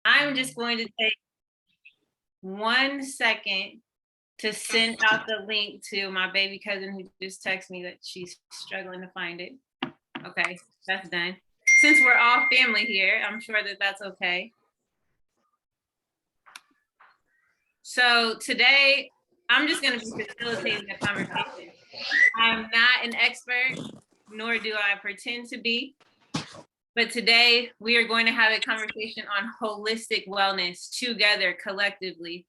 I'm just going to take 1 second to send out the link to my baby cousin who just texted me that she's struggling to find it. Okay, that's done. Since we're all family here, I'm sure that that's okay. So today, I'm just going to be facilitating the conversation. I'm not an expert, nor do I pretend to be. But today, we are going to have a conversation on holistic wellness together collectively.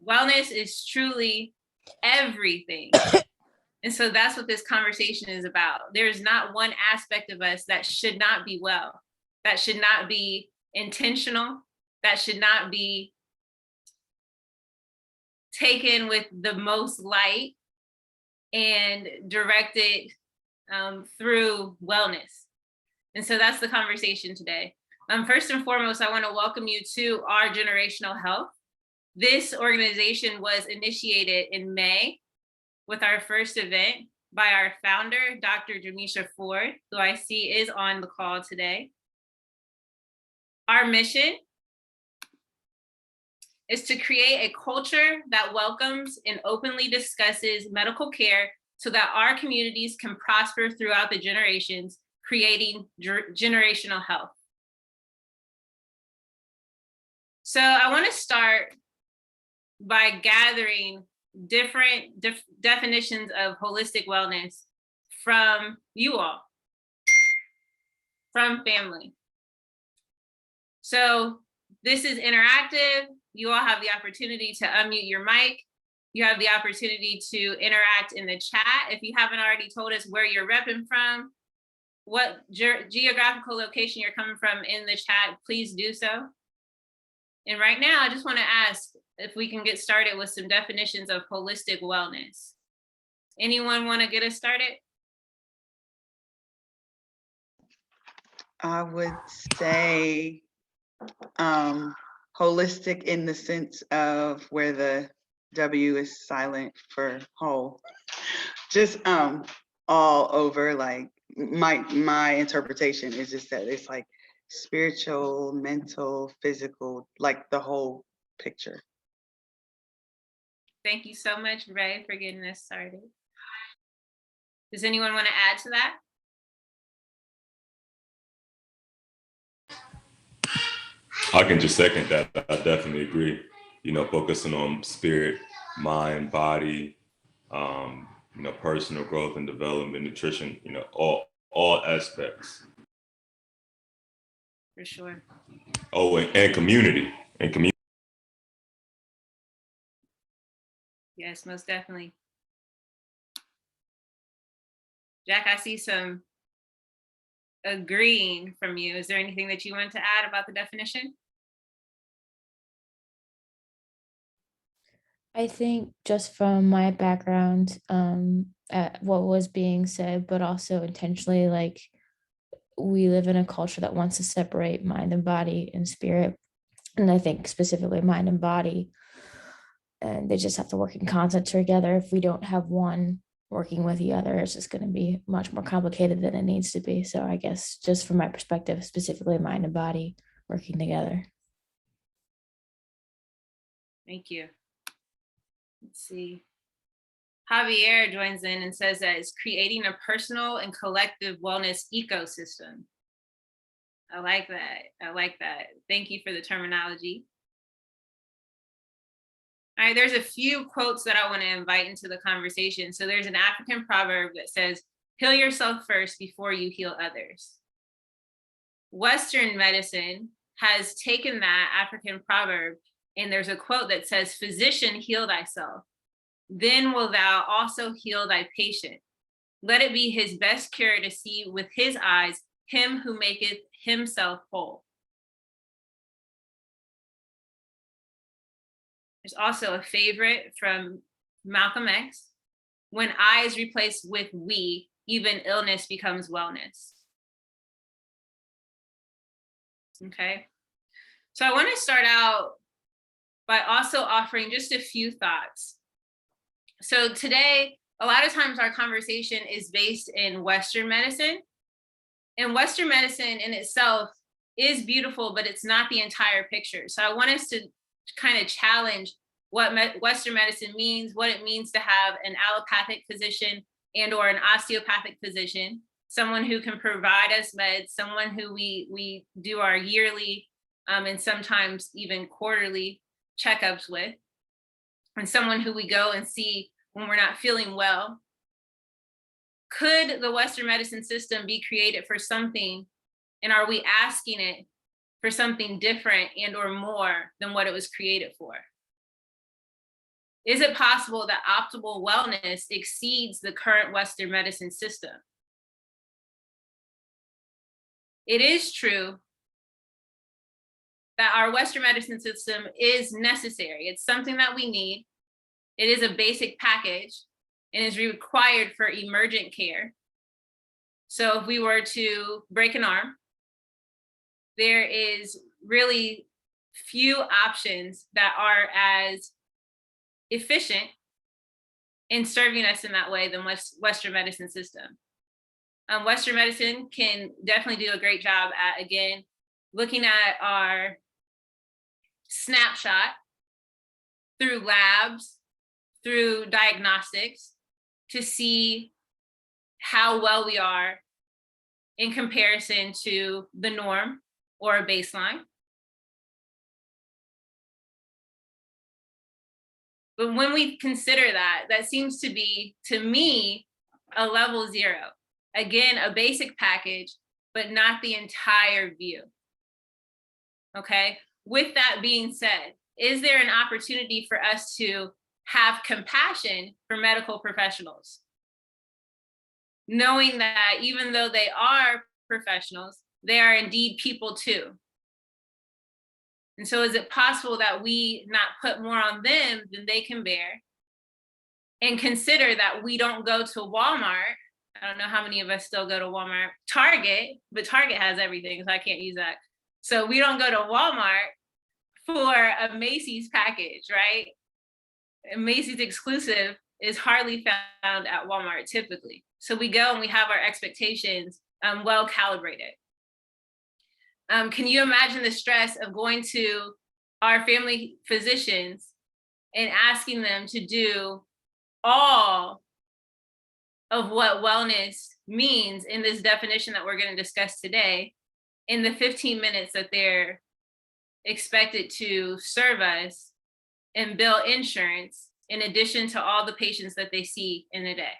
Wellness is truly everything. And so that's what this conversation is about. There's not one aspect of us that should not be well, that should not be intentional, that should not be taken with the most light and directed through wellness. And so that's the conversation today. First and foremost, I want to welcome you to our Generational Health. This organization was initiated in May with our first event by our founder, Dr. Jamisha Ford, who I see is on the call today. Our mission is to create a culture that welcomes and openly discusses medical care so that our communities can prosper throughout the generations, creating generational health. So I want to start by gathering different definitions of holistic wellness from you all, from family. So this is interactive. You all have the opportunity to unmute your mic. You have the opportunity to interact in the chat. If you haven't already told us where you're repping from, what geographical location you're coming from in the chat, please do so. And right now, I just want to ask if we can get started with some definitions of holistic wellness. Anyone want to get us started? I would say holistic in the sense of where the W is silent for whole. Just all over, like my interpretation is just that it's like spiritual, mental, physical, like the whole picture. Thank you so much, Ray, for getting us started. Does anyone want to add to that? I can just second that. I definitely agree. You know, focusing on spirit, mind, body, you know, personal growth and development, nutrition, you know, all aspects. For sure. Oh, and community. Yes, most definitely. Jack, I see some agreeing from you. Is there anything that you want to add about the definition? I think just from my background, at what was being said, but also intentionally, like we live in a culture that wants to separate mind and body and spirit. And I think specifically mind and body, and they just have to work in concert together. If we don't have one working with the other, it's just going to be much more complicated than it needs to be. So I guess just from my perspective, specifically mind and body working together. Thank you. Let's see. Javier joins in and says that it's creating a personal and collective wellness ecosystem. I like that. I like that. Thank you for the terminology. All right, there's a few quotes that I want to invite into the conversation. So there's an African proverb that says, heal yourself first before you heal others. Western medicine has taken that African proverb, and there's a quote that says, physician, heal thyself. Then will thou also heal thy patient. Let it be his best cure to see with his eyes him who maketh himself whole. There's also a favorite from Malcolm X. When I is replaced with we, even illness becomes wellness. Okay. So I want to start out by also offering just a few thoughts. So today, a lot of times our conversation is based in Western medicine. And Western medicine in itself is beautiful, but it's not the entire picture. So I want us to kind of challenge what Western medicine means, what it means to have an allopathic physician and or an osteopathic physician, someone who can provide us meds, someone who we do our yearly and sometimes even quarterly checkups with, and someone who we go and see when we're not feeling well. Could the Western medicine system be created for something, and are we asking it for something different and or more than what it was created for? Is it possible that optimal wellness exceeds the current Western medicine system? It is true that our Western medicine system is necessary. It's something that we need. It is a basic package and is required for emergent care. So if we were to break an arm, there is really few options that are as efficient in serving us in that way than Western medicine system. Western medicine can definitely do a great job at, again, looking at our snapshot through labs, through diagnostics, to see how well we are in comparison to the norm or a baseline. But when we consider that, that seems to be, to me, a level 0. Again, a basic package, but not the entire view. Okay, with that being said, is there an opportunity for us to have compassion for medical professionals? Knowing that even though they are professionals, they are indeed people too. And so is it possible that we not put more on them than they can bear, and consider that we don't go to Walmart? I don't know how many of us still go to Walmart, Target, but Target has everything, so I can't use that. So we don't go to Walmart for a Macy's package, right? A Macy's exclusive is hardly found at Walmart typically. So we go and we have our expectations well calibrated. Can you imagine the stress of going to our family physicians and asking them to do all of what wellness means in this definition that we're going to discuss today in the 15 minutes that they're expected to serve us and bill insurance, in addition to all the patients that they see in a day?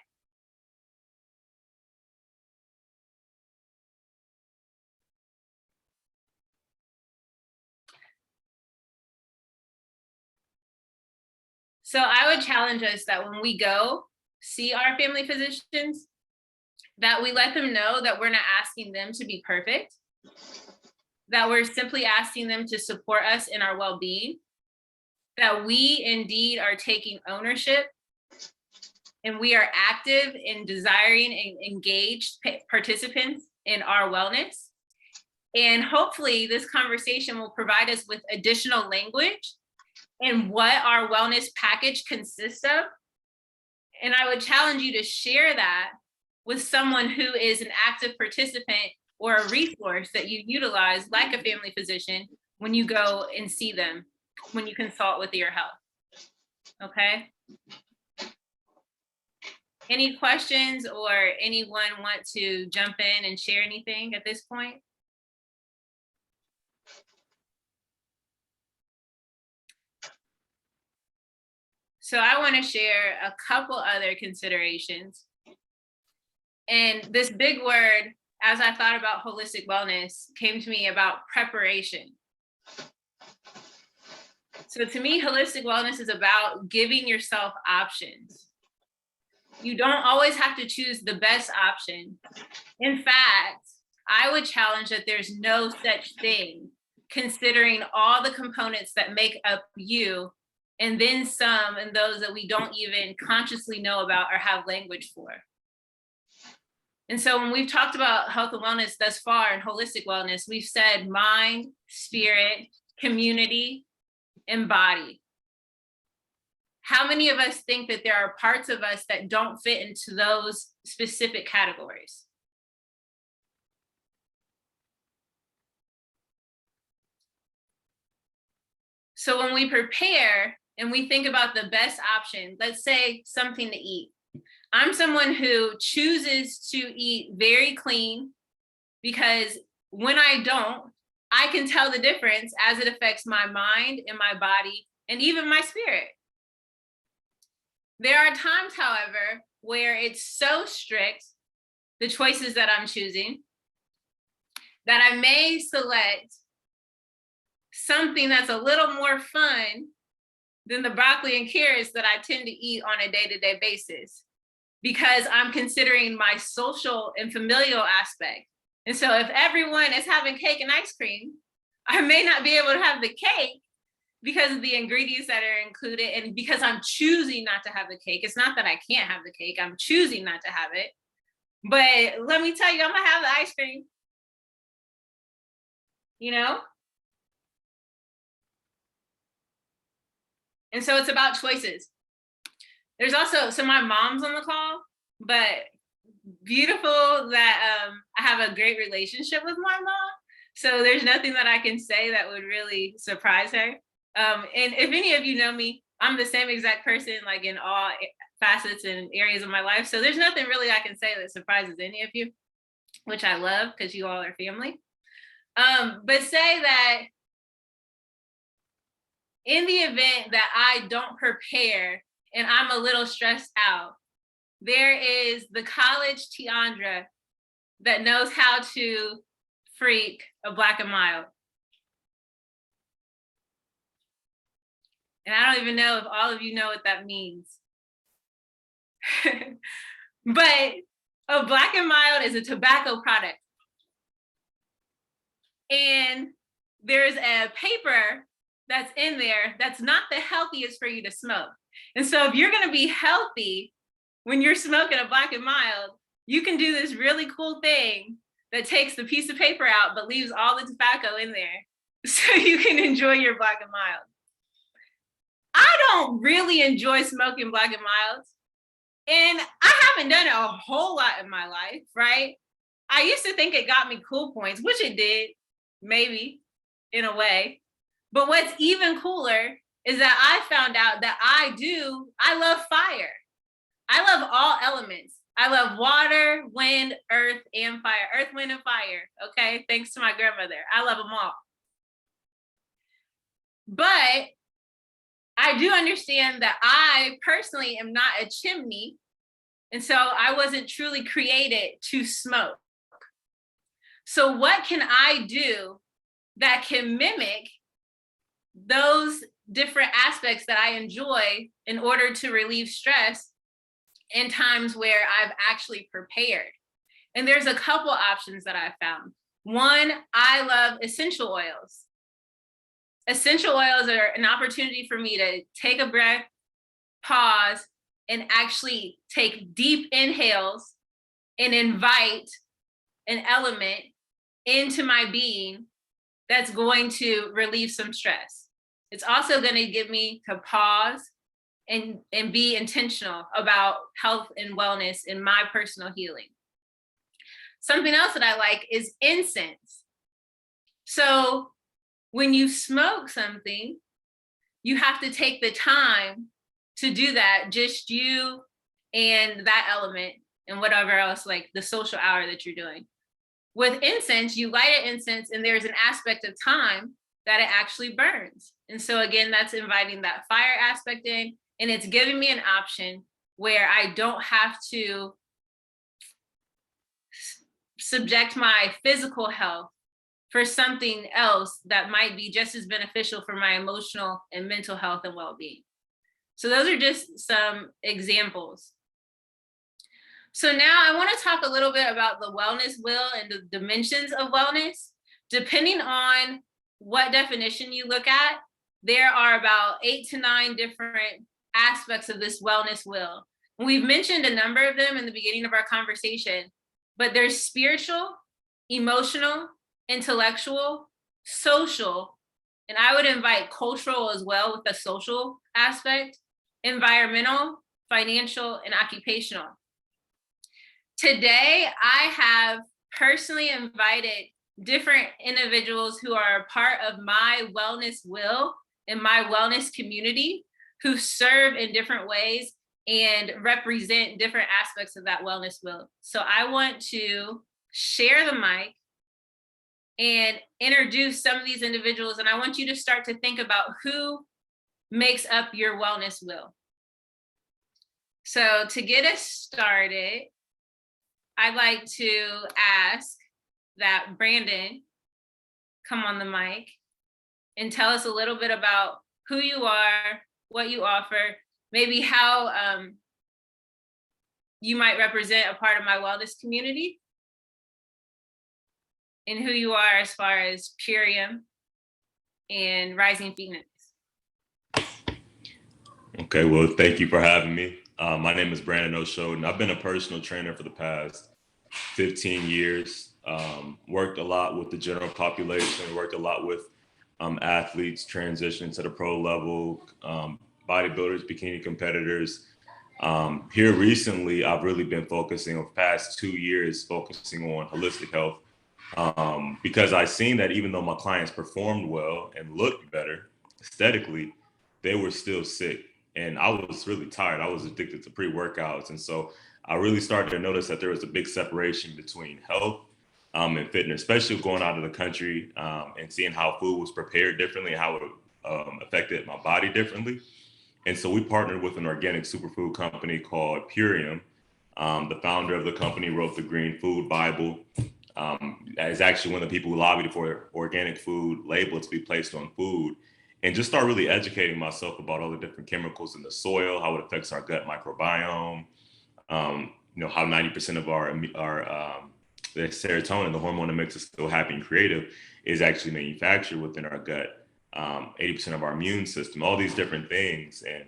So I would challenge us that when we go see our family physicians, that we let them know that we're not asking them to be perfect, that we're simply asking them to support us in our well-being, that we indeed are taking ownership and we are active in desiring and engaged participants in our wellness. And hopefully this conversation will provide us with additional language and what our wellness package consists of. And I would challenge you to share that with someone who is an active participant or a resource that you utilize, like a family physician, when you go and see them, when you consult with your health. Okay? Any questions, or anyone want to jump in and share anything at this point? So I want to share a couple other considerations. And this big word, as I thought about holistic wellness, came to me about preparation. So to me, holistic wellness is about giving yourself options. You don't always have to choose the best option. In fact, I would challenge that there's no such thing, considering all the components that make up you, and then some, and those that we don't even consciously know about or have language for. And so when we've talked about health and wellness thus far and holistic wellness, we've said mind, spirit, community, and body. How many of us think that there are parts of us that don't fit into those specific categories? So when we prepare and we think about the best option, let's say something to eat. I'm someone who chooses to eat very clean because when I don't, I can tell the difference as it affects my mind and my body and even my spirit. There are times, however, where it's so strict, the choices that I'm choosing, that I may select something that's a little more fun than the broccoli and carrots that I tend to eat on a day-to-day basis, because I'm considering my social and familial aspect. And so if everyone is having cake and ice cream, I may not be able to have the cake because of the ingredients that are included and because I'm choosing not to have the cake. It's not that I can't have the cake, I'm choosing not to have it. But let me tell you, I'm gonna have the ice cream, you know? And so it's about choices. There's also, so my mom's on the call, but beautiful that I have a great relationship with my mom. So there's nothing that I can say that would really surprise her. And if any of you know me, I'm the same exact person, like in all facets and areas of my life. So there's nothing really I can say that surprises any of you, which I love because you all are family. But say that in the event that I don't prepare and I'm a little stressed out, there is the college Tiandra that knows how to freak a Black and mild. And I don't even know if all of you know what that means. But a Black and mild is a tobacco product. And there's a paper that's in there that's not the healthiest for you to smoke. And so if you're gonna be healthy when you're smoking a Black and mild, you can do this really cool thing that takes the piece of paper out but leaves all the tobacco in there so you can enjoy your Black and mild. I don't really enjoy smoking Black and milds, and I haven't done it a whole lot in my life, right? I used to think it got me cool points, which it did, maybe, in a way. But what's even cooler is that I found out that I love fire. I love all elements. I love water, wind, earth, and fire. Earth, wind, and fire, okay? Thanks to my grandmother. I love them all. But I do understand that I personally am not a chimney, and so I wasn't truly created to smoke. So what can I do that can mimic those different aspects that I enjoy in order to relieve stress in times where I've actually prepared? And there's a couple options that I've found. One, I love essential oils. Essential oils are an opportunity for me to take a breath, pause, and actually take deep inhales and invite an element into my being that's going to relieve some stress. It's also going to get me to pause and be intentional about health and wellness and my personal healing. Something else that I like is incense. So when you smoke something, you have to take the time to do that, just you and that element and whatever else, like the social hour that you're doing. With incense, you light an incense and there's an aspect of time that it actually burns. And so again, that's inviting that fire aspect in, and it's giving me an option where I don't have to subject my physical health for something else that might be just as beneficial for my emotional and mental health and well-being. So those are just some examples. So now I want to talk a little bit about the wellness wheel and the dimensions of wellness. Depending on what definition you look at, there are about 8 to 9 different aspects of this wellness wheel. We've mentioned a number of them in the beginning of our conversation, but there's spiritual, emotional, intellectual, social, and I would invite cultural as well with the social aspect, environmental, financial, and occupational. Today, I have personally invited different individuals who are a part of my wellness wheel in my wellness community who serve in different ways and represent different aspects of that wellness wheel. So I want to share the mic and introduce some of these individuals. And I want you to start to think about who makes up your wellness wheel. So to get us started, I'd like to ask that Brandon come on the mic and tell us a little bit about who you are, what you offer, maybe how you might represent a part of my wellness community, and who you are as far as Purium and Rising Phoenix. Okay, well, thank you for having me. My name is Brandon O'Shoden. I've been a personal trainer for the past 15 years. Worked a lot with the general population, worked a lot with athletes transitioning to the pro level, bodybuilders, bikini competitors. Here recently, I've really been focusing on the past 2 years, focusing on holistic health, because I've seen that even though my clients performed well and looked better aesthetically, they were still sick. And I was really tired. I was addicted to pre-workouts. And so I really started to notice that there was a big separation between health and fitness, especially going out of the country and seeing how food was prepared differently, how it affected my body differently. And so we partnered with an organic superfood company called Purium. The founder of the company wrote the Green Food Bible. Is actually one of the people who lobbied for organic food label to be placed on food, and just start really educating myself about all the different chemicals in the soil, how it affects our gut microbiome, how 90% of our the serotonin, the hormone that makes us feel happy and creative, is actually manufactured within our gut. 80% of our immune system, all these different things. And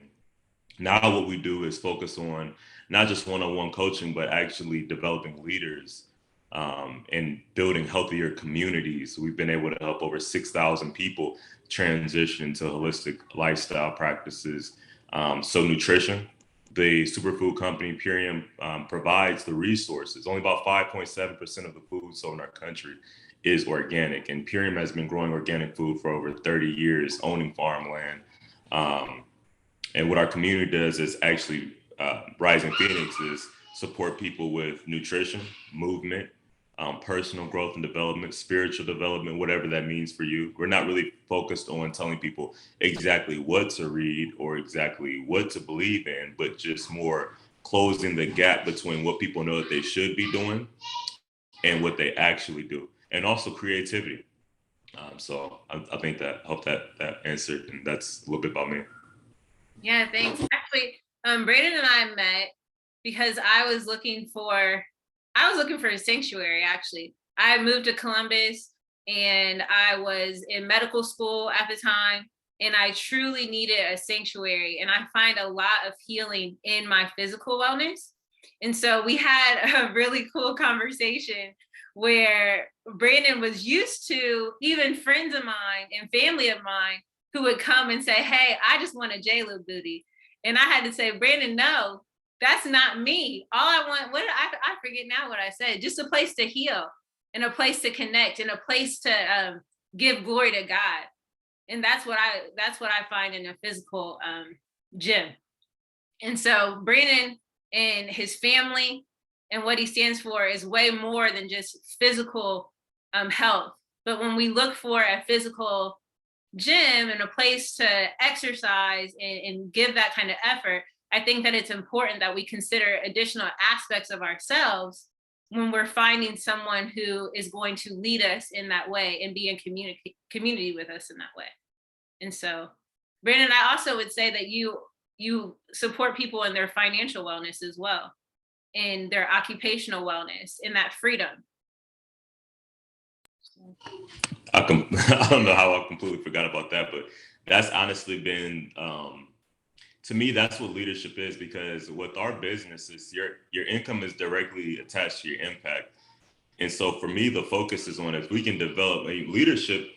now what we do is focus on not just one-on-one coaching, but actually developing leaders and building healthier communities. We've been able to help over 6,000 people transition to holistic lifestyle practices. So nutrition, the superfood company Purium provides the resources. Only about 5.7% of the food sold in our country is organic. And Purium has been growing organic food for over 30 years, owning farmland. And what our community does is actually Rising Phoenix is support people with nutrition, movement, personal growth and development, spiritual development, whatever that means for you. We're not really focused on telling people exactly what to read or exactly what to believe in, but just more closing the gap between what people know that they should be doing and what they actually do, and also creativity. So I think that helped that answered, and that's a little bit about me. Yeah, thanks. Actually, Brandon and I met because I was looking for a sanctuary. Actually, I moved to Columbus and I was in medical school at the time, and I truly needed a sanctuary. And I find a lot of healing in my physical wellness. And so we had a really cool conversation where Brandon was used to even friends of mine and family of mine who would come and say, "Hey, I just want a J-Lo booty." And I had to say, "Brandon, no, that's not me. All I want," I forget now what I said, just a place to heal and a place to connect and a place to give glory to God. And that's what I find in a physical gym. And so Brandon and his family and what he stands for is way more than just physical health. But when we look for a physical gym and a place to exercise and give that kind of effort, I think that it's important that we consider additional aspects of ourselves when we're finding someone who is going to lead us in that way and be in community with us in that way. And so, Brandon, I also would say that you support people in their financial wellness as well, in their occupational wellness, in that freedom. I don't know how I completely forgot about that, but that's honestly been, to me, that's what leadership is, because with our businesses, your income is directly attached to your impact. And so for me, the focus is on if we can develop a leadership,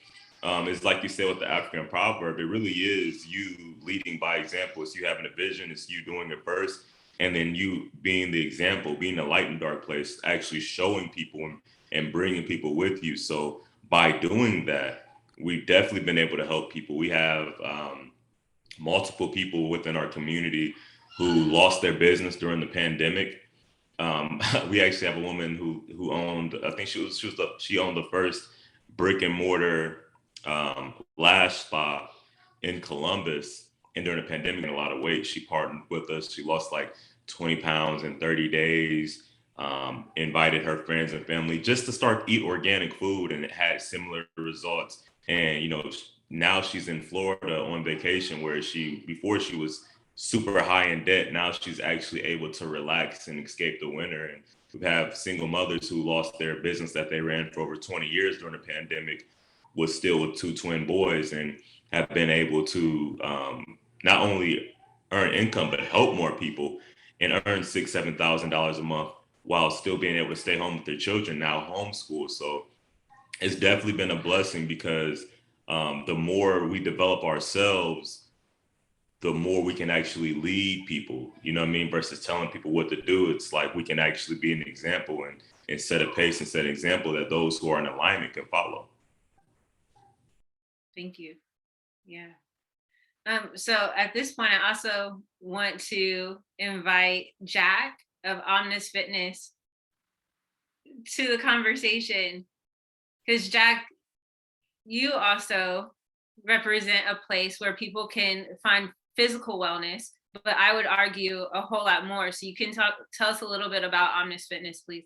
is like you said with the African proverb, it really is you leading by example. It's you having a vision, it's you doing it first, and then you being the example, being a light in dark place, actually showing people and bringing people with you. So by doing that, we've definitely been able to help people. We have multiple people within our community who lost their business during the pandemic. We actually have a woman who owned, I think she owned the first brick and mortar lash spa in Columbus. And during the pandemic, in a lot of weight, she partnered with us. She lost like 20 pounds in 30 days. Invited her friends and family just to start eat organic food, and it had similar results. And now she's in Florida on vacation, where before she was super high in debt. Now she's actually able to relax and escape the winter. And we have single mothers who lost their business that they ran for over 20 years during the pandemic, was still with 2 twin boys, and have been able to not only earn income but help more people and earn $6,000-7,000 a month while still being able to stay home with their children, now homeschool. So it's definitely been a blessing, because the more we develop ourselves, the more we can actually lead people, you know what I mean? Versus telling people what to do. It's like we can actually be an example and set a pace and set an example that those who are in alignment can follow. Thank you. Yeah. So at this point, I also want to invite Jack of Omnis Fitness to the conversation, because Jack, you also represent a place where people can find physical wellness, but I would argue a whole lot more. So you can tell us a little bit about Omnis Fitness, please.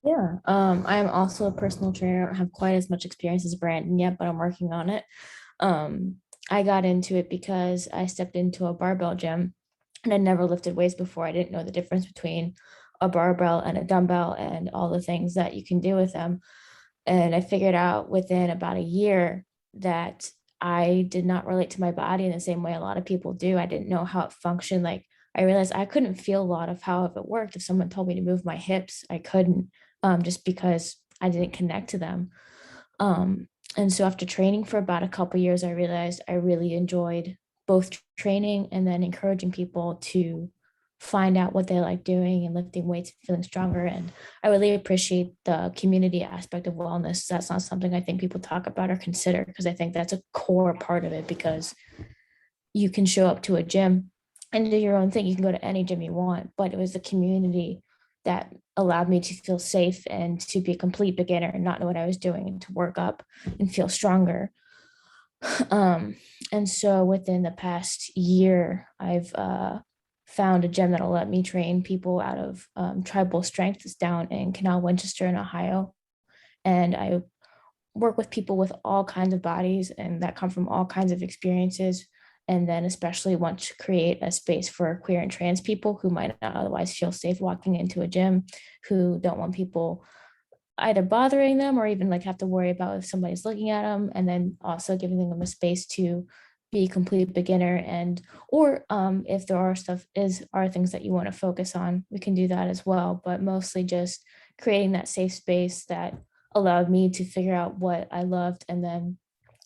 Yeah, I'm also a personal trainer. I don't have quite as much experience as Brandon yet, but I'm working on it. I got into it because I stepped into a barbell gym and I never lifted weights before. I didn't know the difference between a barbell and a dumbbell and all the things that you can do with them. And I figured out within about a year that I did not relate to my body in the same way a lot of people do. I didn't know how it functioned. Like, I realized I couldn't feel a lot of how it worked. If someone told me to move my hips, I couldn't, just because I didn't connect to them. And so after training for about a couple years, I realized I really enjoyed both training and then encouraging people to find out what they like doing and lifting weights and feeling stronger. And I really appreciate the community aspect of wellness. That's not something I think people talk about or consider, because I think that's a core part of it, because you can show up to a gym and do your own thing. You can go to any gym you want, but it was the community that allowed me to feel safe and to be a complete beginner and not know what I was doing, and to work up and feel stronger. And so within the past year, I've found a gym that'll let me train people out of Tribal Strength. It's down in Canal Winchester in Ohio. And I work with people with all kinds of bodies and that come from all kinds of experiences. And then especially want to create a space for queer and trans people who might not otherwise feel safe walking into a gym, who don't want people either bothering them or even like have to worry about if somebody's looking at them, and then also giving them a space to be a complete beginner. And or if there are things that you want to focus on, we can do that as well, but mostly just creating that safe space that allowed me to figure out what I loved. And then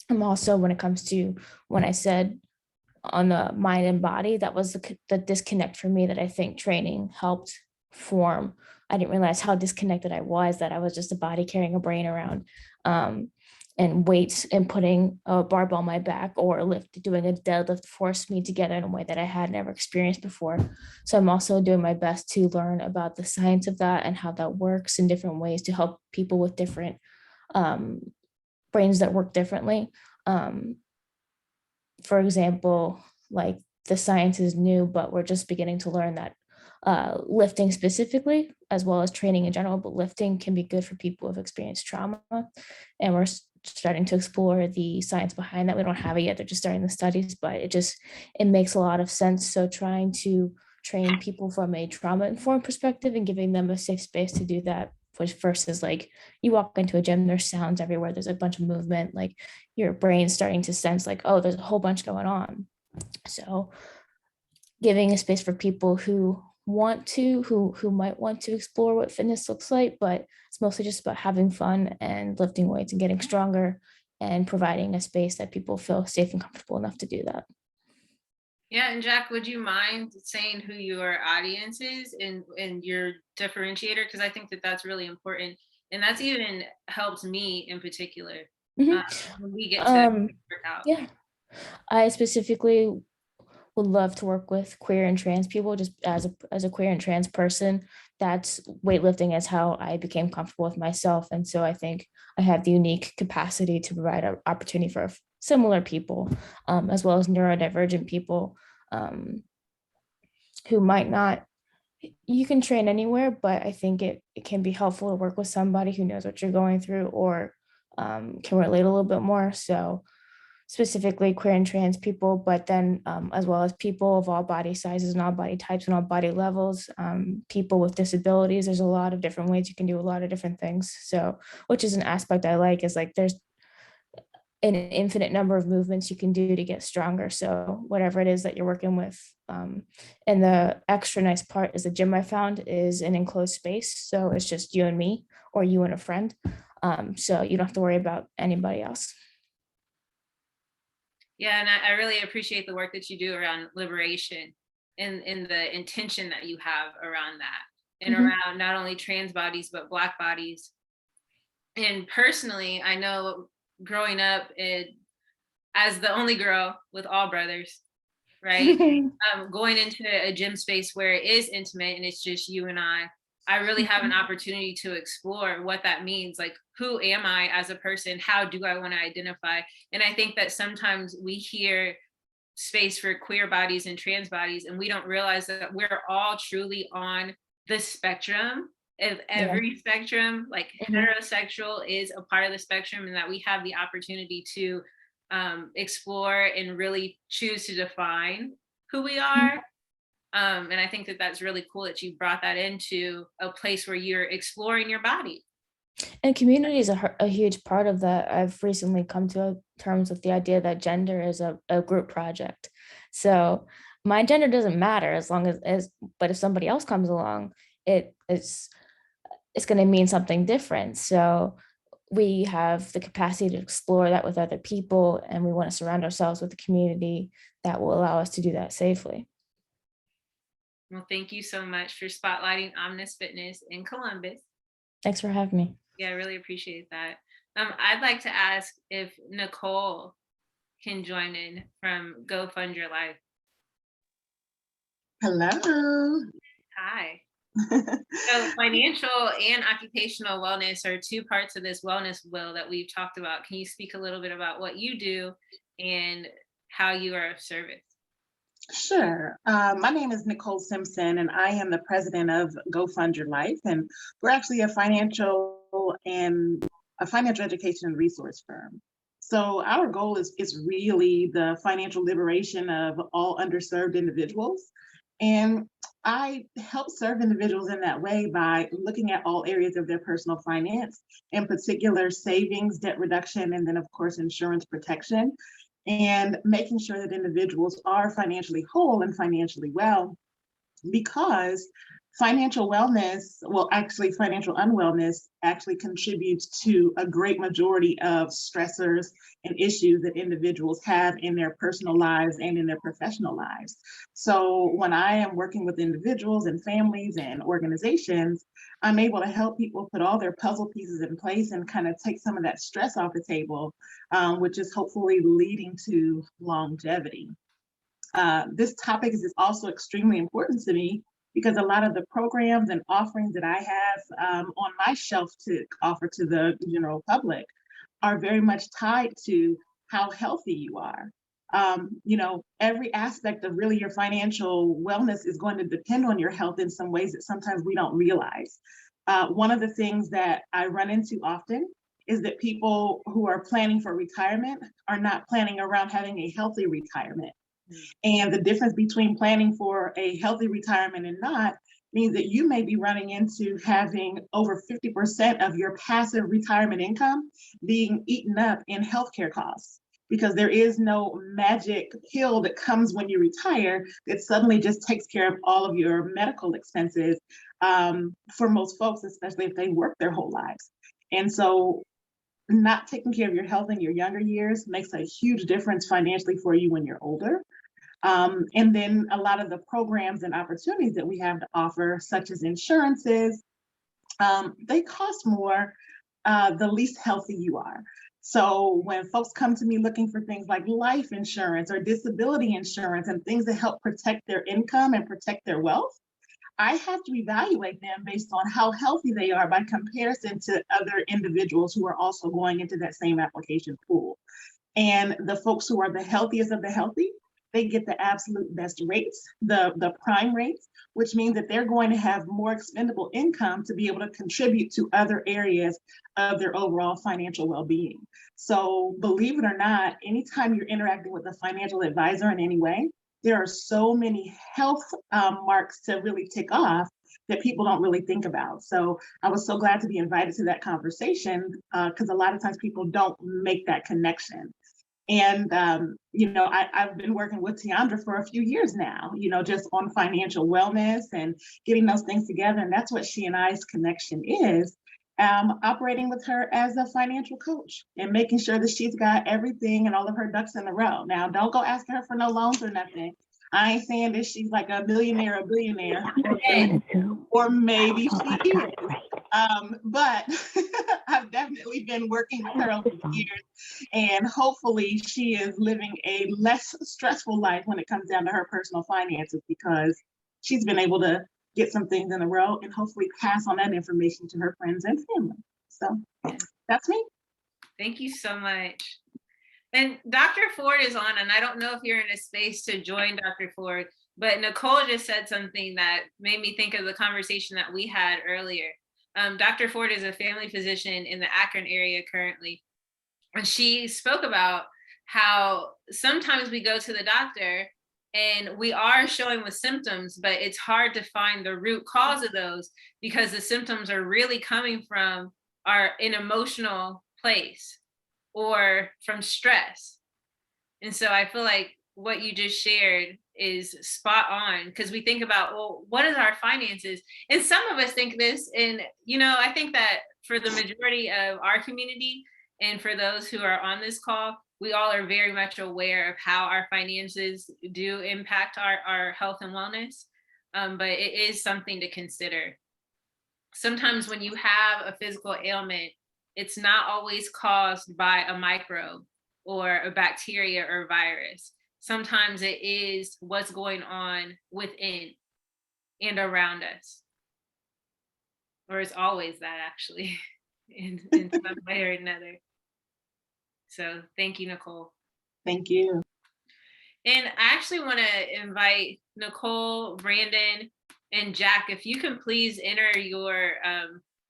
I'm also, when it comes to when I said on the mind and body, that was the disconnect for me that I think training helped form. I didn't realize how disconnected I was, that I was just a body carrying a brain around, and weights and putting a barbell on my back or doing a deadlift forced me together in a way that I had never experienced before. So I'm also doing my best to learn about the science of that and how that works in different ways to help people with different brains that work differently. For example, like the science is new, but we're just beginning to learn that lifting specifically, as well as training in general, but lifting can be good for people who've experienced trauma. And we're starting to explore the science behind that. We don't have it yet. They're just starting the studies, but it makes a lot of sense. So trying to train people from a trauma-informed perspective and giving them a safe space to do that, which versus like you walk into a gym, there's sounds everywhere, there's a bunch of movement, like your brain's starting to sense like, oh, there's a whole bunch going on. So giving a space for people who might want to explore what fitness looks like, but it's mostly just about having fun and lifting weights and getting stronger, and providing a space that people feel safe and comfortable enough to do that. Yeah, and Jack, would you mind saying who your audience is and your differentiator? Because I think that that's really important, and that's even helped me in particular. Mhm. when we get to Um, work out. yeah, I specifically would love to work with queer and trans people. Just as a queer and trans person, that's weightlifting is how I became comfortable with myself, and so I think I have the unique capacity to provide an opportunity for similar people, as well as neurodivergent people, um, who might not. You can train anywhere, but I think it can be helpful to work with somebody who knows what you're going through, or can relate a little bit more. So specifically queer and trans people, but then as well as people of all body sizes and all body types and all body levels, people with disabilities. There's a lot of different ways you can do a lot of different things. So, which is an aspect I like, is like there's an infinite number of movements you can do to get stronger. So whatever it is that you're working with. And the extra nice part is the gym I found is an enclosed space. So it's just you and me, or you and a friend. So you don't have to worry about anybody else. Yeah, and I really appreciate the work that you do around liberation and the intention that you have around that, and Mhm. around not only trans bodies, but Black bodies. And personally, I know growing up as the only girl with all brothers, right? Going into a gym space where it is intimate and it's just you and I really have an opportunity to explore what that means. Like, who am I as a person? How do I want to identify? And I think that sometimes we hear space for queer bodies and trans bodies, and we don't realize that we're all truly on the spectrum of Yeah. every spectrum. Like, Mhm. heterosexual is a part of the spectrum, and that we have the opportunity to explore and really choose to define who we are. And I think that that's really cool that you brought that into a place where you're exploring your body. And community is a huge part of that. I've recently come to terms with the idea that gender is a group project. So my gender doesn't matter as long as but if somebody else comes along, it's going to mean something different. So we have the capacity to explore that with other people, and we want to surround ourselves with a community that will allow us to do that safely. Well, thank you so much for spotlighting Omnis Fitness in Columbus. Thanks for having me. Yeah, I really appreciate that. I'd like to ask if Nicole can join in from Go Fund Your Life. Hello. Hi. So financial and occupational wellness are two parts of this wellness wheel that we've talked about. Can you speak a little bit about what you do and how you are of service? Sure. My name is Nicole Simpson, and I am the president of Go Fund Your Life. And we're actually a financial education and resource firm. So our goal is really the financial liberation of all underserved individuals. And I help serve individuals in that way by looking at all areas of their personal finance, in particular savings, debt reduction, and then of course, insurance protection, and making sure that individuals are financially whole and financially well, because financial wellness, well, actually financial unwellness actually contributes to a great majority of stressors and issues that individuals have in their personal lives and in their professional lives. So when I am working with individuals and families and organizations, I'm able to help people put all their puzzle pieces in place and kind of take some of that stress off the table, which is hopefully leading to longevity. This topic is also extremely important to me because a lot of the programs and offerings that I have on my shelf to offer to the general public are very much tied to how healthy you are. Every aspect of really your financial wellness is going to depend on your health in some ways that sometimes we don't realize. One of the things that I run into often is that people who are planning for retirement are not planning around having a healthy retirement. And the difference between planning for a healthy retirement and not means that you may be running into having over 50% of your passive retirement income being eaten up in healthcare costs, because there is no magic pill that comes when you retire that suddenly just takes care of all of your medical expenses, for most folks, especially if they work their whole lives. And so not taking care of your health in your younger years makes a huge difference financially for you when you're older. And then a lot of the programs and opportunities that we have to offer, such as insurances, they cost more the least healthy you are. So when folks come to me looking for things like life insurance or disability insurance and things that help protect their income and protect their wealth, I have to evaluate them based on how healthy they are by comparison to other individuals who are also going into that same application pool. And the folks who are the healthiest of the healthy, they get the absolute best rates, the prime rates, which means that they're going to have more expendable income to be able to contribute to other areas of their overall financial well-being. So believe it or not, anytime you're interacting with a financial advisor in any way, there are so many health marks to really tick off that people don't really think about. So I was so glad to be invited to that conversation because a lot of times people don't make that connection. And, I've been working with Tiandra for a few years now, just on financial wellness and getting those things together. And that's what she and I's connection is, operating with her as a financial coach and making sure that she's got everything and all of her ducks in a row. Now, don't go asking her for no loans or nothing. I ain't saying that she's like a millionaire or billionaire, or maybe she is. But I've definitely been working with her over the years, and hopefully she is living a less stressful life when it comes down to her personal finances because she's been able to get some things in a row and hopefully pass on that information to her friends and family. So that's me. Thank you so much. And Dr. Ford is on, and I don't know if you're in a space to join Dr. Ford, but Nicole just said something that made me think of the conversation that we had earlier. Dr. Ford is a family physician in the Akron area currently, and she spoke about how sometimes we go to the doctor and we are showing with symptoms, but it's hard to find the root cause of those because the symptoms are really coming from an emotional place or from stress. And so I feel like what you just shared is spot on because we think about, well, what is our finances? And some of us think this, and I think that for the majority of our community and for those who are on this call, we all are very much aware of how our finances do impact our health and wellness. But it is something to consider. Sometimes when you have a physical ailment, it's not always caused by a microbe or a bacteria or virus. Sometimes it is what's going on within and around us. Or it's always that, actually, in some way or another. So thank you, Nicole. Thank you. And I actually want to invite Nicole, Brandon, and Jack, if you can please enter your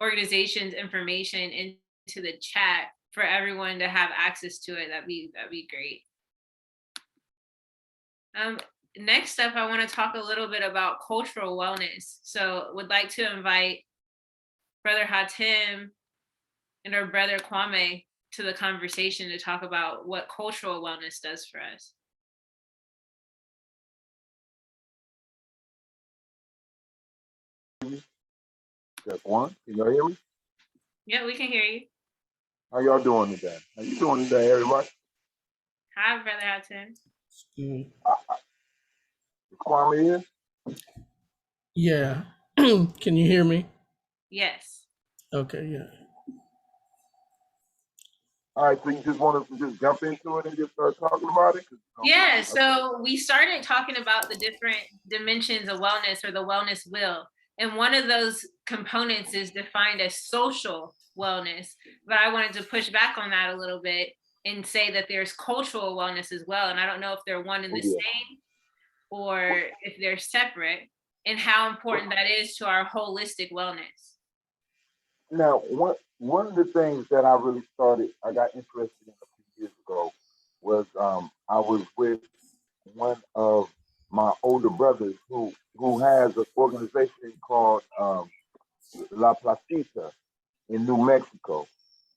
organization's information into the chat for everyone to have access to it, that'd be great. Next up, I want to talk a little bit about cultural wellness. So would like to invite Brother Hatim and our Brother Kwame to the conversation to talk about what cultural wellness does for us. Just one. Can y'all hear me? Yeah, we can hear you. How y'all doing today? How you doing today, everybody? Hi, Brother Hatim. Is Kwame here? Yeah. Can you hear me? Yes. Okay, yeah. All right, so you just want to just jump into it and just start talking about it? Yeah, so we started talking about the different dimensions of wellness or the wellness wheel. And one of those components is defined as social wellness. But I wanted to push back on that a little bit and say that there's cultural wellness as well. And I don't know if they're one and the same or if they're separate, and how important that is to our holistic wellness. Now, one of the things that I got interested in a few years ago was I was with one of my older brothers who has an organization called La Placita in New Mexico.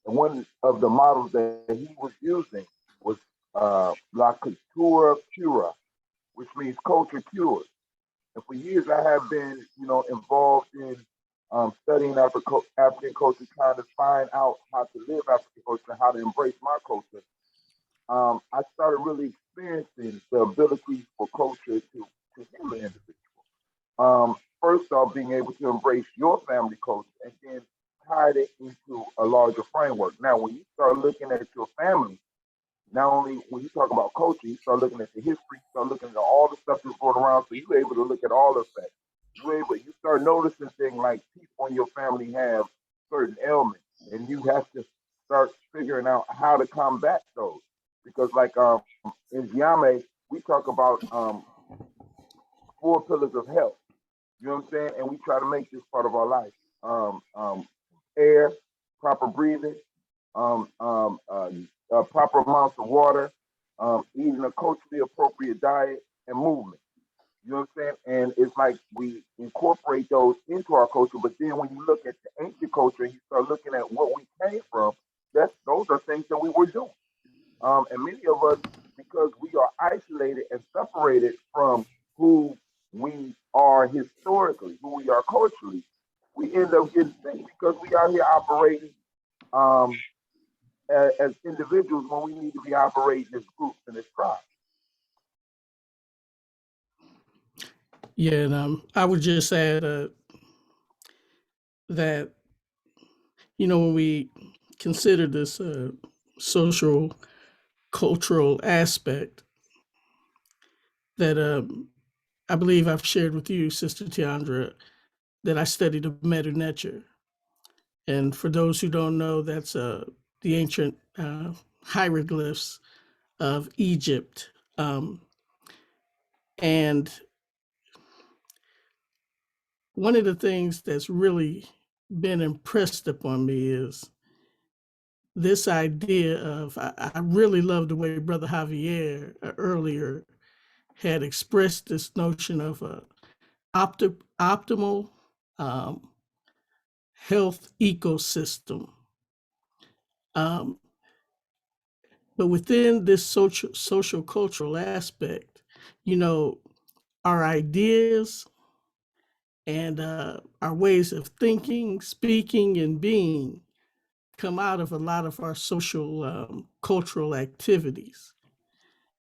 And one of the models that he was using was La Cultura Pura, which means culture cured. And for years, I have been, involved in studying African culture, trying to find out how to live African culture, how to embrace my culture. I started really experiencing the ability for culture to heal the individual. First off, being able to embrace your family culture, and then tied it into a larger framework. Now, when you start looking at your family, not only when you talk about culture, you start looking at the history, you start looking at all the stuff that's going around, so you're able to look at all of that. You start noticing things like people in your family have certain ailments, and you have to start figuring out how to combat those. Because, like in Giame, we talk about 4 pillars of health. You know what I'm saying? And we try to make this part of our life. Air, proper breathing, proper amounts of water, eating a culturally appropriate diet, and movement. You know what I'm saying? And it's like we incorporate those into our culture, but then when you look at the ancient culture and you start looking at what we came from, those are things that we were doing. And many of us, because we are isolated and separated from who we are historically, who we are culturally, we end up getting sick because we are here operating as individuals when we need to be operating as groups and as tribes. Yeah, and I would just add that, when we consider this social cultural aspect, that I believe I've shared with you, Sister Tiandra, that I studied the Medu Neter. And for those who don't know, that's the ancient hieroglyphs of Egypt. And one of the things that's really been impressed upon me is this idea of, I really love the way Brother Javier earlier had expressed this notion of optimal health ecosystem. But within this social cultural aspect, our ideas and our ways of thinking, speaking, and being come out of a lot of our social cultural activities.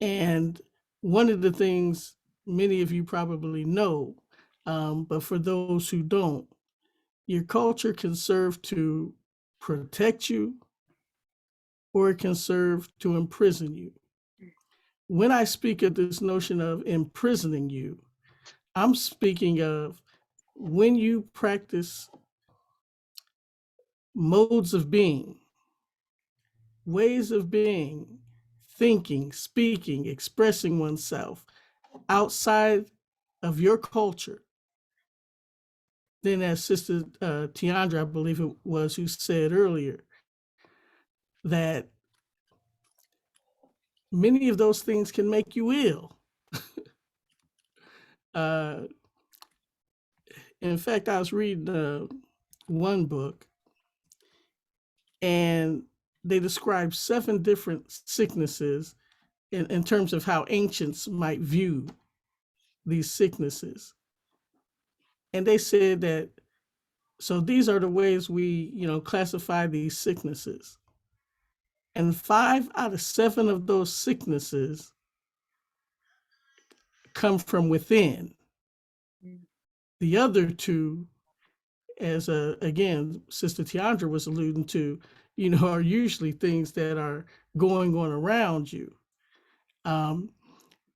And one of the things many of you probably know, but for those who don't, your culture can serve to protect you or it can serve to imprison you. When I speak of this notion of imprisoning you, I'm speaking of when you practice modes of being, ways of being, thinking, speaking, expressing oneself outside of your culture, then as Sister Tiandra, I believe it was, who said earlier, that many of those things can make you ill. In fact, I was reading one book and they described 7 different sicknesses in terms of how ancients might view these sicknesses. And they said that, so these are the ways we, classify these sicknesses. And 5 out of 7 of those sicknesses come from within. The other 2, as again, Sister Tiandra was alluding to, are usually things that are going on around you.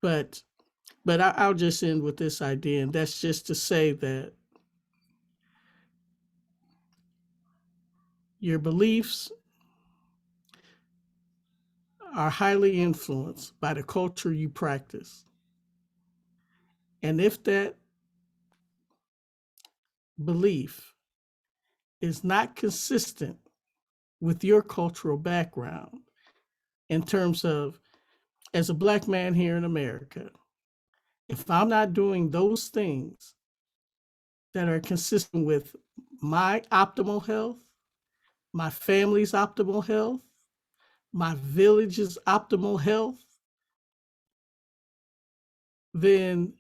But I'll just end with this idea, and that's just to say that your beliefs are highly influenced by the culture you practice. And if that belief is not consistent with your cultural background, in terms of, as a Black man here in America, if I'm not doing those things that are consistent with my optimal health, my family's optimal health, my village's optimal health, then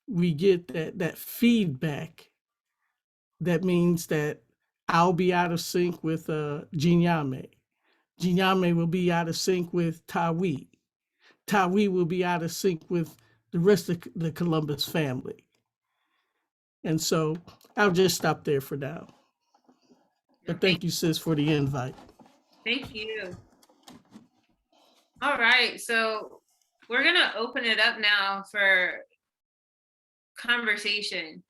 we get that feedback. That means that I'll be out of sync with Jinyame. Jinyame will be out of sync with Tawi. Tawi will be out of sync with the rest of the Columbus family. And so I'll just stop there for now. And thank you, sis, for the invite. Thank you. All right, so we're gonna open it up now for conversation.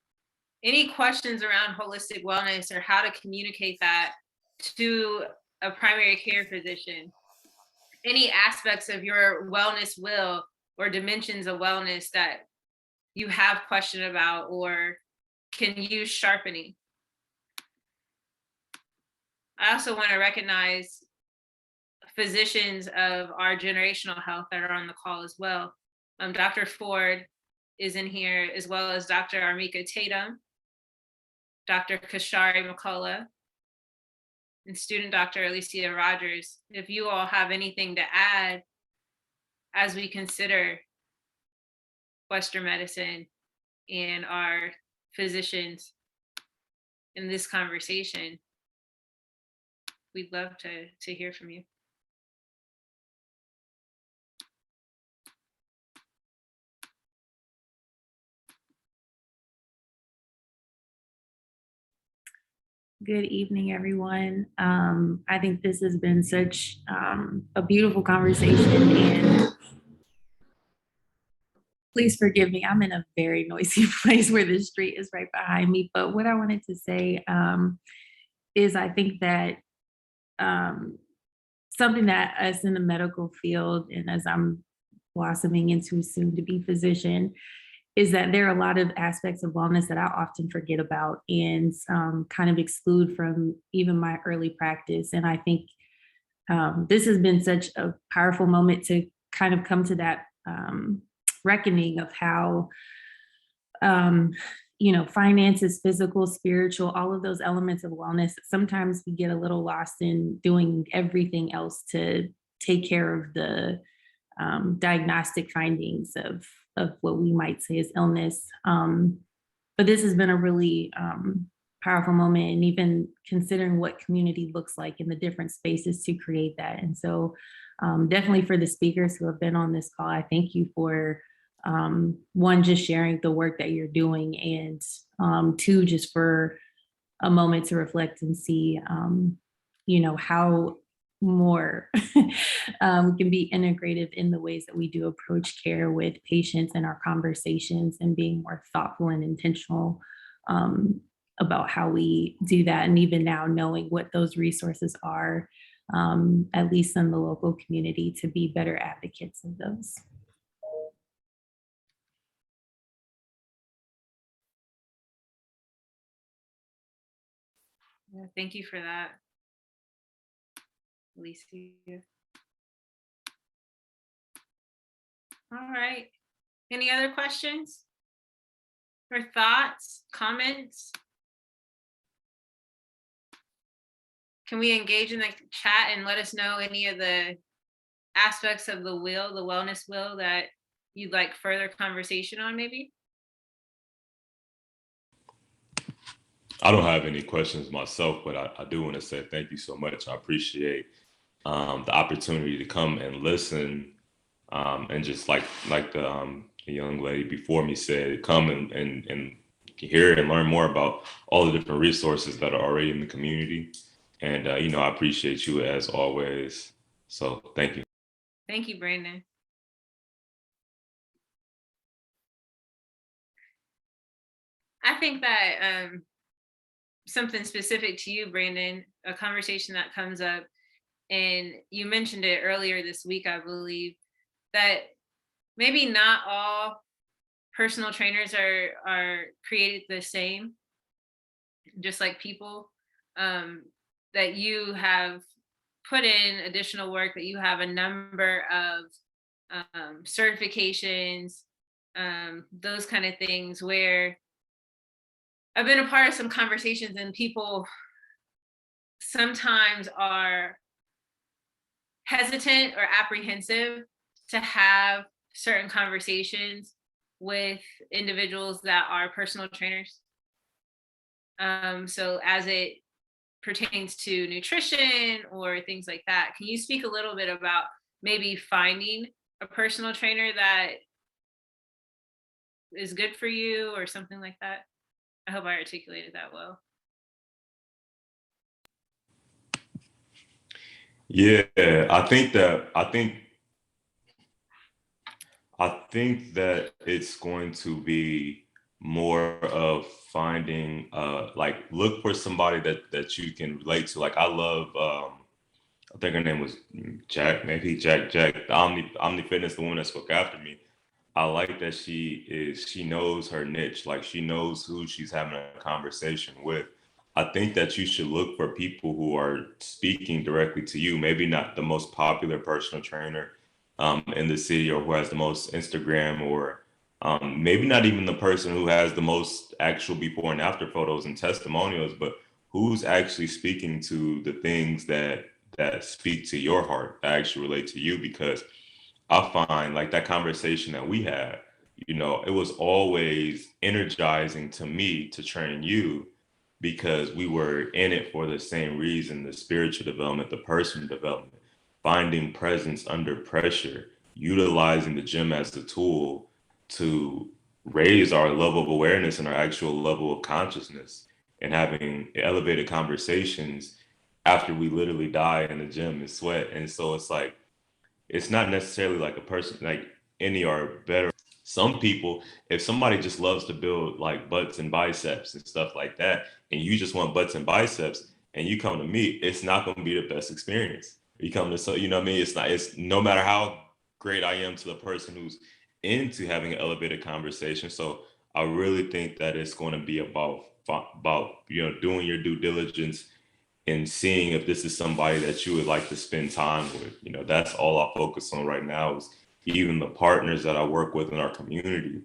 Any questions around holistic wellness or how to communicate that to a primary care physician? Any aspects of your wellness will or dimensions of wellness that you have question about or can use sharpening? I also want to recognize physicians of our generational health that are on the call as well. Dr. Ford is in here, as well as Dr. Armika Tatum, Dr. Kashari McCullough, and student Dr. Alicia Rogers. If you all have anything to add as we consider Western medicine and our physicians in this conversation, we'd love to hear from you. Good evening, everyone. I think this has been such a beautiful conversation, and please forgive me. I'm in a very noisy place where the street is right behind me. But what I wanted to say is I think that something that us in the medical field, and as I'm blossoming into soon to be physician, is that there are a lot of aspects of wellness that I often forget about and kind of exclude from even my early practice. And I think this has been such a powerful moment to kind of come to that reckoning of how, finances, physical, spiritual, all of those elements of wellness, sometimes we get a little lost in doing everything else to take care of the diagnostic findings of what we might say is illness. But this has been a really powerful moment, and even considering what community looks like in the different spaces to create that. And so definitely for the speakers who have been on this call, I thank you for one, just sharing the work that you're doing, and two, just for a moment to reflect and see, how more we can be integrative in the ways that we do approach care with patients in our conversations, and being more thoughtful and intentional about how we do that. And even now, knowing what those resources are, at least in the local community, to be better advocates of those. Yeah, thank you for that, Alicia. All right. Any other questions or thoughts, comments? Can we engage in the chat and let us know any of the aspects of the will, the wellness will, that you'd like further conversation on maybe? I don't have any questions myself, but I do want to say thank you so much. I appreciate the opportunity to come and listen, and just like the young lady before me said, come and hear and learn more about all the different resources that are already in the community. And I appreciate you as always. So thank you. Thank you, Brandon. I think that something specific to you, Brandon, a conversation that comes up, and you mentioned it earlier this week, I believe, that maybe not all personal trainers are created the same, just like people, that you have put in additional work, that you have a number of certifications, those kind of things, where I've been a part of some conversations and people sometimes are hesitant or apprehensive to have certain conversations with individuals that are personal trainers. So as it pertains to nutrition or things like that, can you speak a little bit about maybe finding a personal trainer that is good for you or something like that? I hope I articulated that well. Yeah, I think that it's going to be more of finding like look for somebody that you can relate to. Like I love I think her name was Jack, maybe Jack, the Omni Fitness, the woman that spoke after me. I like that she knows her niche, like she knows who she's having a conversation with. I think that you should look for people who are speaking directly to you, maybe not the most popular personal trainer in the city or who has the most Instagram or maybe not even the person who has the most actual before and after photos and testimonials, but who's actually speaking to the things that speak to your heart, that actually relate to you. Because I find like that conversation that we had, it was always energizing to me to train you because we were in it for the same reason, the spiritual development, the personal development, finding presence under pressure, utilizing the gym as a tool to raise our level of awareness and our actual level of consciousness and having elevated conversations after we literally die in the gym and sweat. And so it's like, it's not necessarily like a person like any are better. Some people, if somebody just loves to build like butts and biceps and stuff like that, and you just want butts and biceps, and you come to me, it's not going to be the best experience. You come to so you know what I mean. It's not. It's no matter how great I am to the person who's into having an elevated conversation. So I really think that it's going to be about doing your due diligence and seeing if this is somebody that you would like to spend time with. That's all I focus on right now is even the partners that I work with in our community.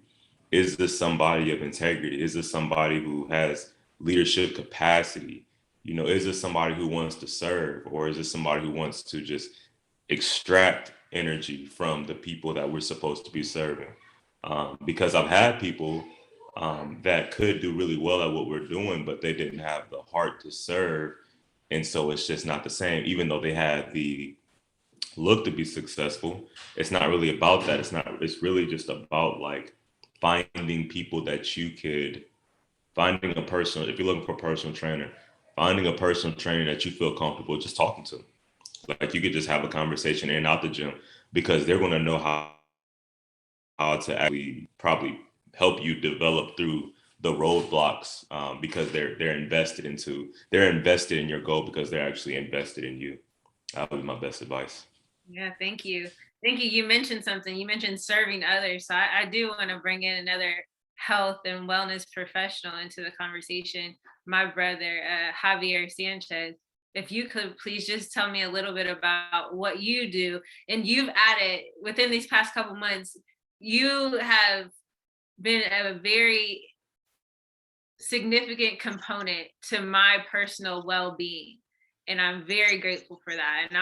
Is this somebody of integrity? Is this somebody who has leadership capacity? Is this somebody who wants to serve, or is this somebody who wants to just extract energy from the people that we're supposed to be serving? Because I've had people that could do really well at what we're doing, but they didn't have the heart to serve, and so it's just not the same. Even though they had the look to be successful, it's not really about that. It's really just about like finding people that you could finding a personal if you're looking for a personal trainer, finding a personal trainer that you feel comfortable just talking to. Like you could just have a conversation in and out the gym, because they're going to know how to actually probably help you develop through the roadblocks, because they're invested in your goal because they're actually invested in you. That would be my best advice. Yeah, thank you. Thank you. You mentioned something. You mentioned serving others. So I do want to bring in another health and wellness professional into the conversation. My brother, Javier Sanchez. If you could please just tell me a little bit about what you do. And you've added within these past couple months, you have been a very significant component to my personal well-being. And I'm very grateful for that. And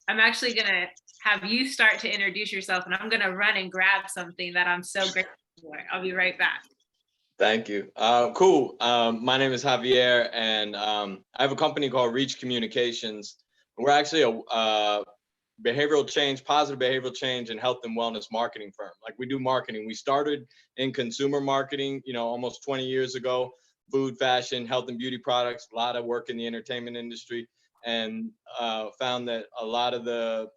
I'm actually going to have you start to introduce yourself, and I'm going to run and grab something that I'm so grateful for. I'll be right back. Thank you. Cool. My name is Javier, and I have a company called Reach Communications. We're actually a positive behavioral change and health and wellness marketing firm. Like, we do marketing. We started in consumer marketing, almost 20 years ago, food, fashion, health and beauty products, a lot of work in the entertainment industry, and found that a lot of the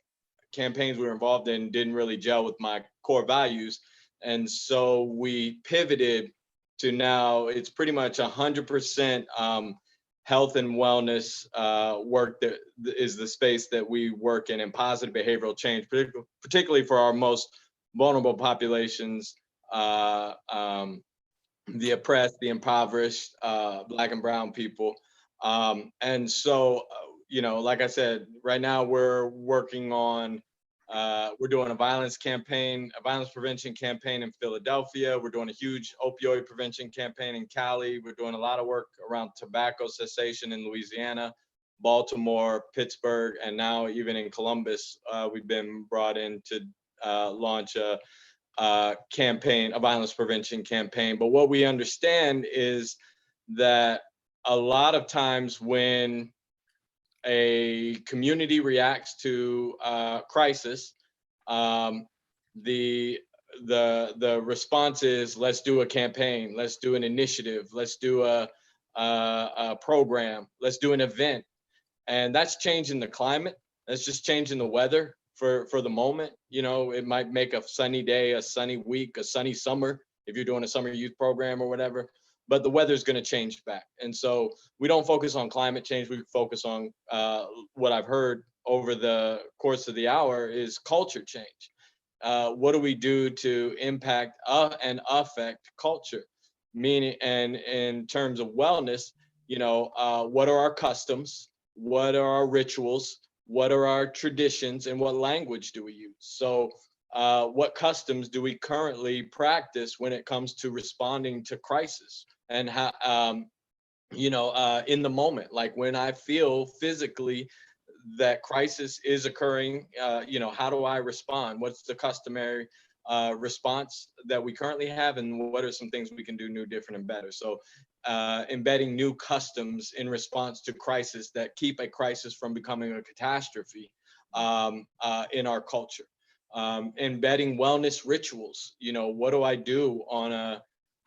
campaigns we were involved in didn't really gel with my core values. And so we pivoted to now it's pretty much 100% health and wellness work that is the space that we work in positive behavioral change, particularly for our most vulnerable populations, the oppressed, the impoverished, Black and Brown people. And so, like I said, right now we're working on we're doing a violence prevention campaign in Philadelphia. We're doing a huge opioid prevention campaign in Cali. We're doing a lot of work around tobacco cessation in Louisiana, Baltimore, Pittsburgh, and now even in Columbus, we've been brought in to launch a violence prevention campaign. But what we understand is that a lot of times when a community reacts to crisis, the response is, let's do a campaign, let's do an initiative, let's do a program, let's do an event. And that's changing the climate. That's just changing the weather for the moment. You know, it might make a sunny day, a sunny week, a sunny summer if you're doing a summer youth program or whatever. But the weather's going to change back, and so we don't focus on climate change. We focus on what I've heard over the course of the hour is culture change. What do we do to impact and affect culture? Meaning, and in terms of wellness, you know, what are our customs? What are our rituals? What are our traditions? And what language do we use? So, what customs do we currently practice when it comes to responding to crisis? And how, you know, in the moment, like when I feel physically that crisis is occurring, you know, how do I respond? What's the customary response that we currently have, and what are some things we can do new, different, and better? So embedding new customs in response to crisis that keep a crisis from becoming a catastrophe in our culture. Embedding wellness rituals. You know, what do I do on a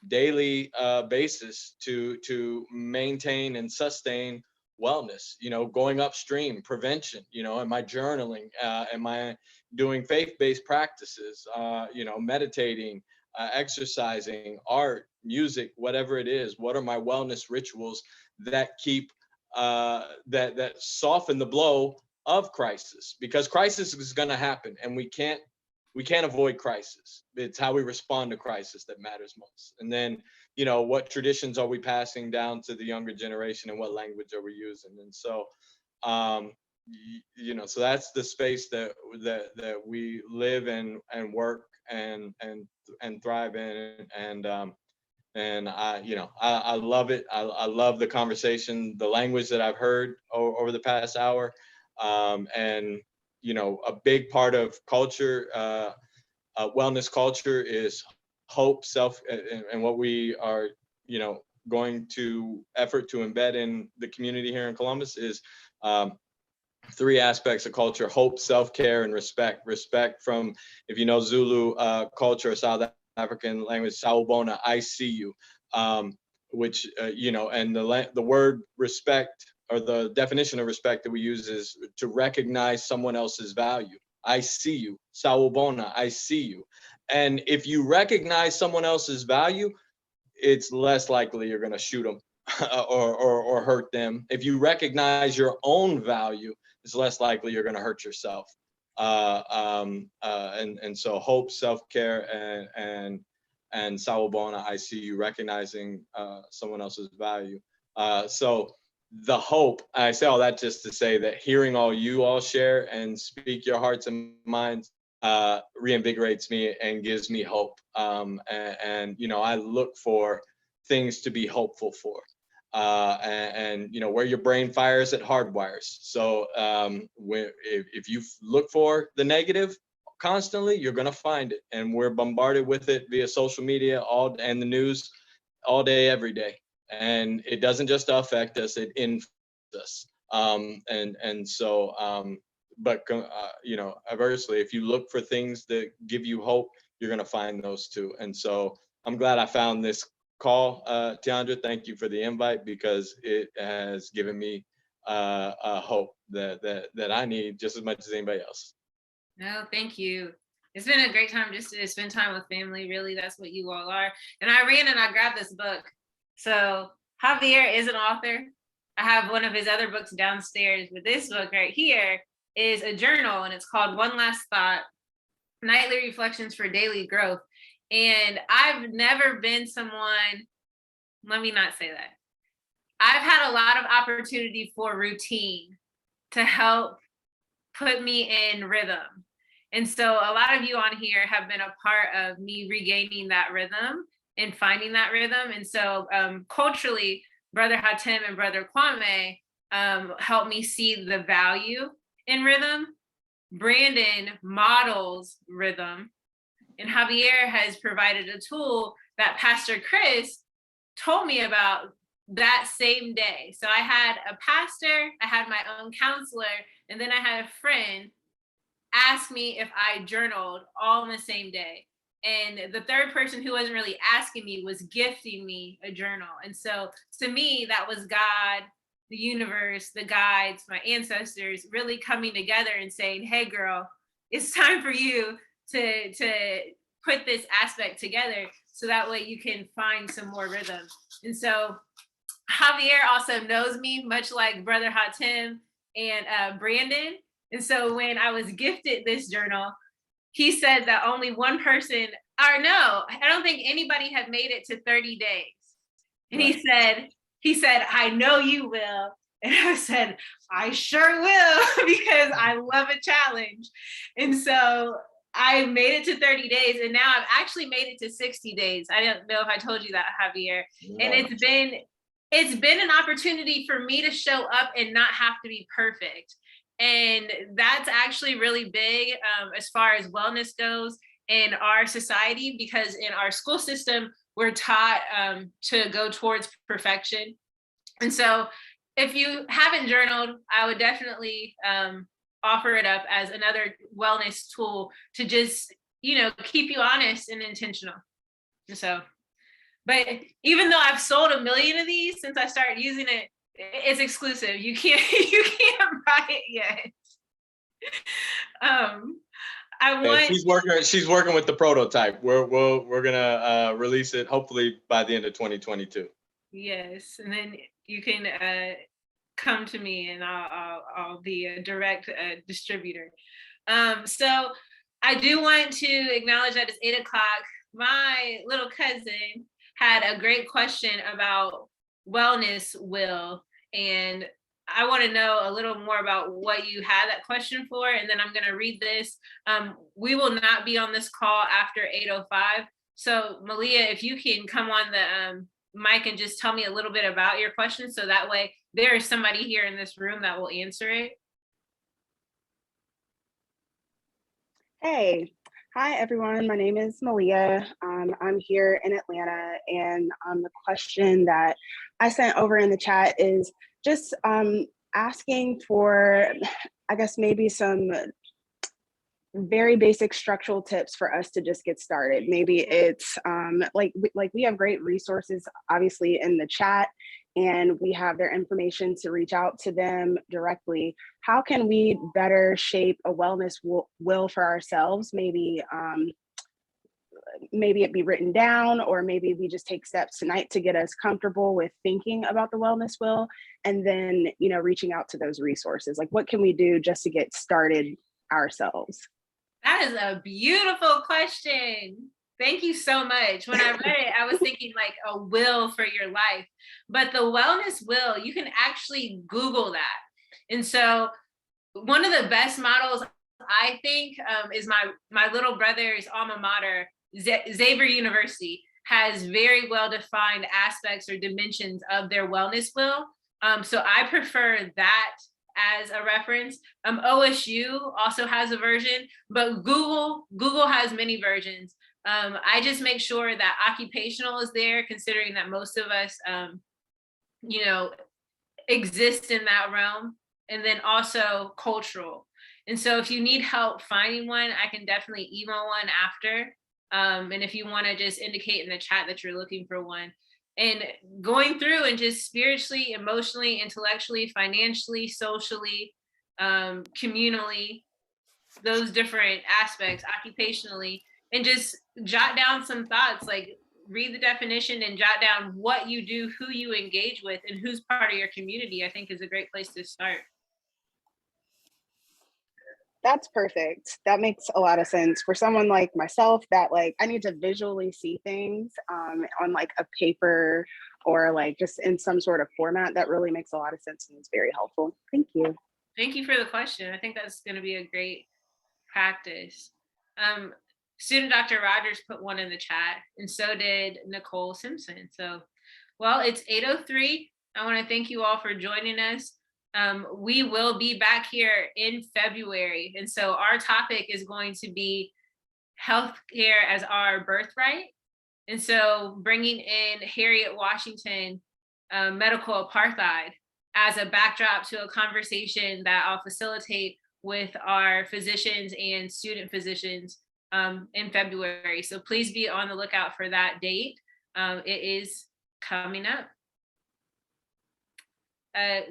daily basis to maintain and sustain wellness? You know, going upstream, prevention. You know, am I journaling? Am I doing faith-based practices? You know, meditating, exercising, art, music, whatever it is. What are my wellness rituals that keep that soften the blow of crisis? Because crisis is going to happen, and we can't avoid crisis. It's how we respond to crisis that matters most. And then, you know, what traditions are we passing down to the younger generation, and what language are we using? And so, you know, so that's the space that we live in and work and thrive in. And I, you know, I love it. I love the conversation, the language that I've heard over the past hour. And you know, a big part of culture, wellness culture, is hope, self, and what we are, you know, going to effort to embed in the community here in Columbus is 3 aspects of culture: hope, self-care, and respect. Respect from, if you know Zulu culture or South African language, Sawubona, I see you, which, you know, and the word respect, or the definition of respect that we use, is to recognize someone else's value. I see you, Sawubona, I see you. And if you recognize someone else's value, it's less likely you're going to shoot them or hurt them. If you recognize your own value, it's less likely you're going to hurt yourself. And so hope, self-care, and Sawubona, I see you, recognizing someone else's value. So the hope, I say all that just to say that hearing all you all share and speak your hearts and minds reinvigorates me and gives me hope. And you know, I look for things to be hopeful for. And you know, where your brain fires, it hardwires. So if you look for the negative constantly, you're going to find it. And we're bombarded with it via social media and the news all day, every day. And it doesn't just affect us, it influences us. But you know, adversely, if you look for things that give you hope, you're going to find those too. And so I'm glad I found this call, Tiandra. Thank you for the invite, because it has given me a hope that I need just as much as anybody else. No, thank you. It's been a great time just to spend time with family. Really, that's what you all are. And I ran and I grabbed this book. So Javier is an author. I have one of his other books downstairs, but this book right here is a journal, and it's called One Last Thought, Nightly Reflections for Daily Growth. And I've never been someone, let me not say that. I've had a lot of opportunity for routine to help put me in rhythm. And so a lot of you on here have been a part of me regaining that rhythm and finding that rhythm. And so culturally, Brother Hatem and Brother Kwame helped me see the value in rhythm. Brandon models rhythm. And Javier has provided a tool that Pastor Chris told me about that same day. So I had a pastor, I had my own counselor, and then I had a friend ask me if I journaled all in the same day. And the third person, who wasn't really asking me, was gifting me a journal. And so to me, that was God the universe, the guides, my ancestors really coming together and saying, hey girl, it's time for you to put this aspect together so that way you can find some more rhythm. And so Javier also knows me, much like Brother Hatim and Brandon. And so when I was gifted this journal, he said that only one person, or no, I don't think anybody had made it to 30 days. And Right. he said, I know you will. And I said, I sure will, because I love a challenge. And so I made it to 30 days, and now I've actually made it to 60 days. I don't know if I told you that, Javier. And it's been an opportunity for me to show up and not have to be perfect. And that's actually really big as far as wellness goes in our society, because in our school system, we're taught to go towards perfection. And so if you haven't journaled, I would definitely offer it up as another wellness tool to just, keep you honest and intentional. And so, but even though I've sold 1 million of these since I started using it, it's exclusive. You can't buy it yet. She's working with the prototype. We're gonna release it hopefully by the end of 2022. Yes, and then you can come to me, and I'll be a direct distributor. So I do want to acknowledge that it's 8 o'clock. My little cousin had a great question about wellness, Will, and I want to know a little more about what you had that question for, and then I'm going to read this. We will not be on this call after 8:05. So Malia, if you can come on the mic and just tell me a little bit about your question, so that way there is somebody here in this room that will answer it. Hey, hi everyone. My name is Malia. I'm here in Atlanta, and the question that I sent over in the chat is just asking for, I guess, maybe some very basic structural tips for us to just get started. Maybe it's like we have great resources, obviously, in the chat, and we have their information to reach out to them directly. How can we better shape a wellness will for ourselves? Maybe it be written down, or maybe we just take steps tonight to get us comfortable with thinking about the wellness will, and then, reaching out to those resources. Like, what can we do just to get started ourselves? That is a beautiful question. Thank you so much. When I read it, I was thinking like a will for your life, but the wellness will, you can actually Google that. And so one of the best models, I think, is my little brother's alma mater, Xavier University, has very well-defined aspects or dimensions of their wellness will. So I prefer that as a reference. OSU also has a version, but Google has many versions. I just make sure that Occupational is there, considering that most of us, exist in that realm, and then also Cultural. And so if you need help finding one, I can definitely email one after. And if you want to just indicate in the chat that you're looking for one. And going through and just spiritually, emotionally, intellectually, financially, socially, communally, those different aspects, occupationally, and just jot down some thoughts, like read the definition and jot down what you do, who you engage with, and who's part of your community, I think is a great place to start. That's perfect. That makes a lot of sense for someone like myself that I need to visually see things on like a paper or like just in some sort of format. That really makes a lot of sense and it's very helpful. Thank you. Thank you for the question. I think that's going to be a great practice. Student Dr. Rogers put one in the chat, and so did Nicole Simpson. So, well, it's 8:03. I want to thank you all for joining us. We will be back here in February. And so our topic is going to be healthcare as our birthright. And so bringing in Harriet Washington, medical apartheid, as a backdrop to a conversation that I'll facilitate with our physicians and student physicians in February. So please be on the lookout for that date. It is coming up.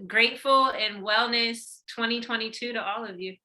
grateful and wellness 2022 to all of you.